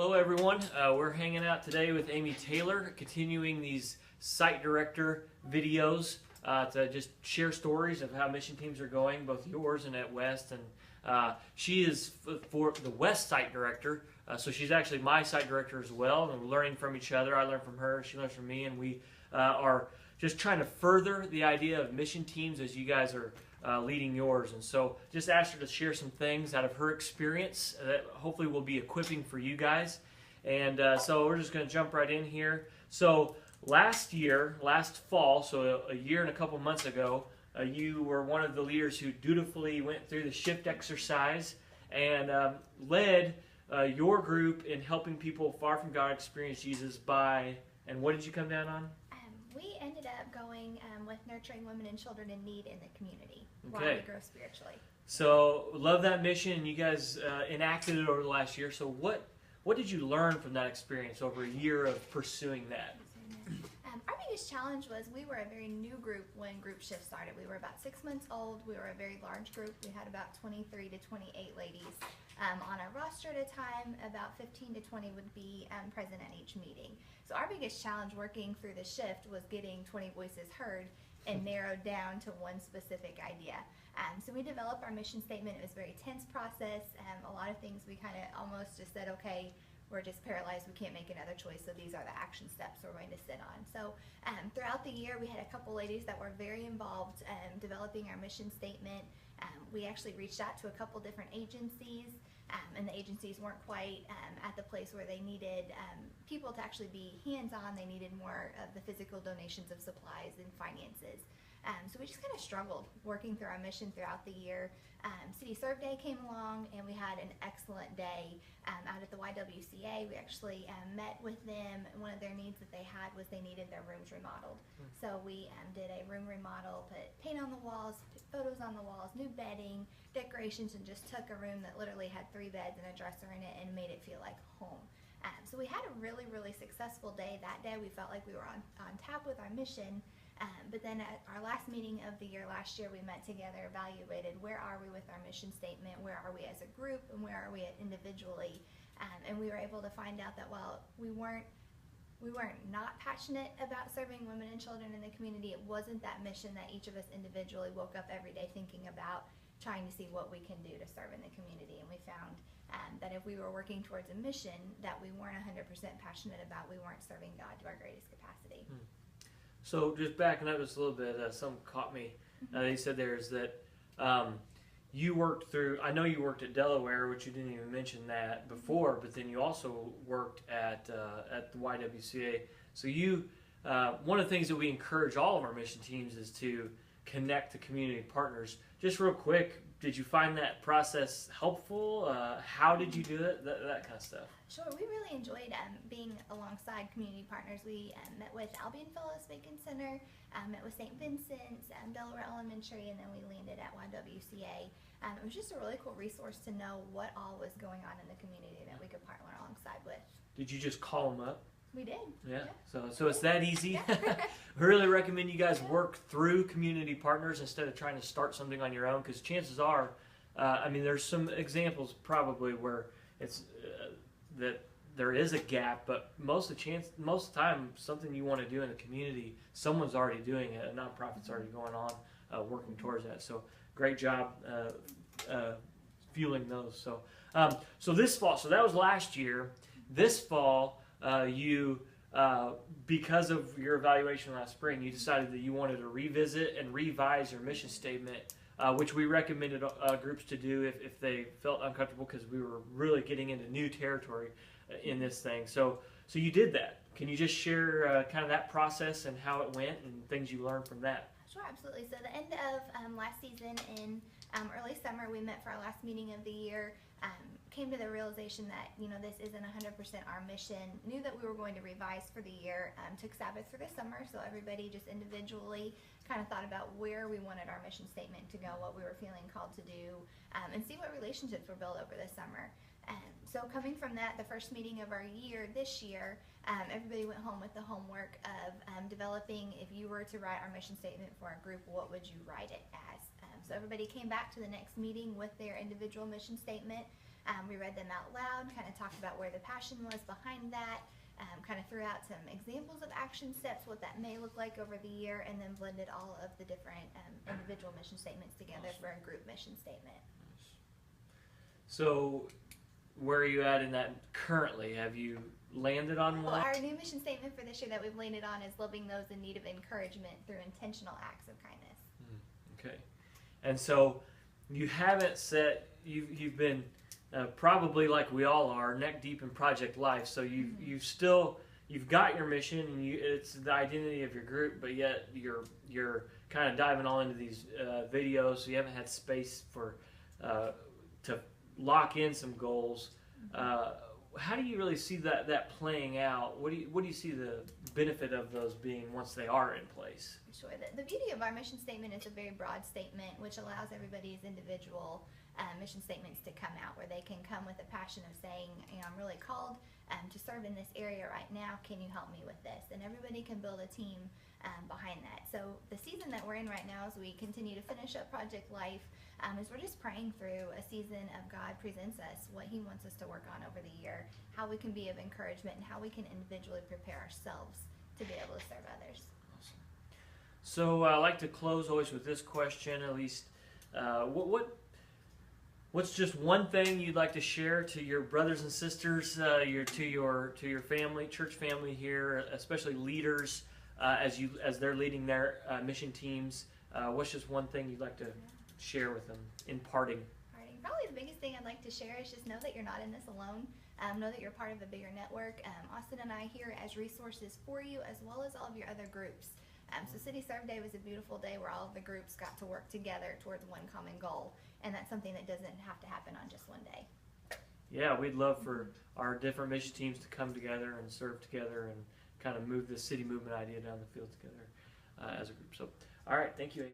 Hello everyone, we're hanging out today with Amy Taylor, continuing these site director videos to just share stories of how mission teams are going, both yours and at West. And she is for the West site director, so she's actually my site director as well, and we're learning from each other. I learn from her, she learns from me, and we are just trying to further the idea of mission teams as you guys are leading yours. And so just asked her to share some things out of her experience that hopefully will be equipping for you guys. And so we're just going to jump right in here. So last fall, so a year and a couple months ago, you were one of the leaders who dutifully went through the shift exercise and led your group in helping people far from God experience Jesus by, and what did you come down on? We ended up going with nurturing women and children in need in the community while Okay. we grow spiritually. So love that mission. You guys enacted it over the last year. So what did you learn from that experience over a year of pursuing that? Our biggest challenge was we were a very new group when Group Shift started. We were about 6 months old. We were a very large group. We had about 23 to 28 ladies on our roster at a time. About 15 to 20 would be present at each meeting. So our biggest challenge working through the shift was getting 20 voices heard and narrowed down to one specific idea. So we developed our mission statement. It was a very tense process. A lot of things we kind of almost just said, okay, we're just paralyzed, we can't make another choice, so these are the action steps we're going to sit on. So throughout the year, we had a couple ladies that were very involved developing our mission statement. We actually reached out to a couple different agencies, and the agencies weren't quite at the place where they needed people to actually be hands-on. They needed more of the physical donations of supplies and finances. So we just kind of struggled working through our mission throughout the year. City Serve Day came along, and we had an excellent day out at the YWCA. We actually met with them, and one of their needs that they had was they needed their rooms remodeled. So we did a room remodel, put paint on the walls, put photos on the walls, new bedding, decorations, and just took a room that literally had 3 beds and a dresser in it and made it feel like home. So we had a really, really successful day that day. We felt like we were on tap with our mission. But then at our last meeting of the year last year, we met together, evaluated where are we with our mission statement, where are we as a group, and where are we individually. And we were able to find out that while we weren't not passionate about serving women and children in the community, it wasn't that mission that each of us individually woke up every day thinking about trying to see what we can do to serve in the community. And we found that if we were working towards a mission that we weren't 100% passionate about, we weren't serving God to our greatest capacity. So just backing up just a little bit, something caught me. They said there's that you worked through, I know you worked at Delaware, which you didn't even mention that before, but then you also worked at the YWCA. So you, one of the things that we encourage all of our mission teams is to connect to community partners. Just real quick, did you find that process helpful? How did you do it? That kind of stuff. Sure, we really enjoyed being alongside community partners. We met with Albion Fellows Bacon Center, met with St. Vincent's, Delaware Elementary, and then we landed at YWCA. It was just a really cool resource to know what all was going on in the community that we could partner alongside with. Did you just call them up? We did. Yeah. So it's that easy. We really recommend you guys work through community partners instead of trying to start something on your own, because chances are, I mean, there's some examples probably where it's that there is a gap, but most of the time, something you want to do in the community, someone's already doing it. A nonprofit's already going on working towards that. So great job fueling those. So this fall, so that was last year. This fall, you because of your evaluation last spring, you decided that you wanted to revisit and revise your mission statement, which we recommended groups to do if they felt uncomfortable, because we were really getting into new territory in this thing. So you did that. Can you just share kind of that process and how it went and things you learned from that? Sure, absolutely. So the end of last season in early summer, we met for our last meeting of the year. Came to the realization that, you know, this isn't 100% our mission. Knew that we were going to revise for the year. Took Sabbath for the summer, so everybody just individually kind of thought about where we wanted our mission statement to go, what we were feeling called to do, and see what relationships were built over the summer. So coming from that, the first meeting of our year this year, everybody went home with the homework of developing, if you were to write our mission statement for our group, what would you write it as? So everybody came back to the next meeting with their individual mission statement. We read them out loud, kind of talked about where the passion was behind that, kind of threw out some examples of action steps, what that may look like over the year, and then blended all of the different individual mission statements together for a group mission statement. So, where are you at in that currently? Have you landed on Well, one? our new mission statement for this year that we've landed on is loving those in need of encouragement through intentional acts of kindness. Okay. And so, you haven't set, you've been probably like we all are, neck deep in Project Life. So you've got your mission, and it's the identity of your group, but yet you're kind of diving all into these videos. So you haven't had space for to lock in some goals. How do you really see that playing out? What do you see the benefit of those being once they are in place? Sure. The beauty of our mission statement is a very broad statement, which allows everybody's individual mission statements to come out, where they can come with a passion of saying, I'm really called to serve in this area right now. Can you help me with this? And everybody can build a team behind that. So the season that we're in right now, as we continue to finish up Project Life, is we're just praying through a season of God presents us what He wants us to work on over the year, how we can be of encouragement, and how we can individually prepare ourselves to be able to serve others. Awesome. So I like to close always with this question, at least. What's just one thing you'd like to share to your brothers and sisters, to your family, church family here, especially leaders, as they're leading their mission teams? What's just one thing you'd like to share with them in parting? Probably the biggest thing I'd like to share is just know that you're not in this alone. Know that you're part of a bigger network. Austin and I here as resources for you, as well as all of your other groups. So City Serve Day was a beautiful day where all of the groups got to work together towards one common goal, and that's something that doesn't have to happen on just one day. Yeah, we'd love for our different mission teams to come together and serve together and kind of move the city movement idea down the field together as a group. So, all right, thank you, Amy.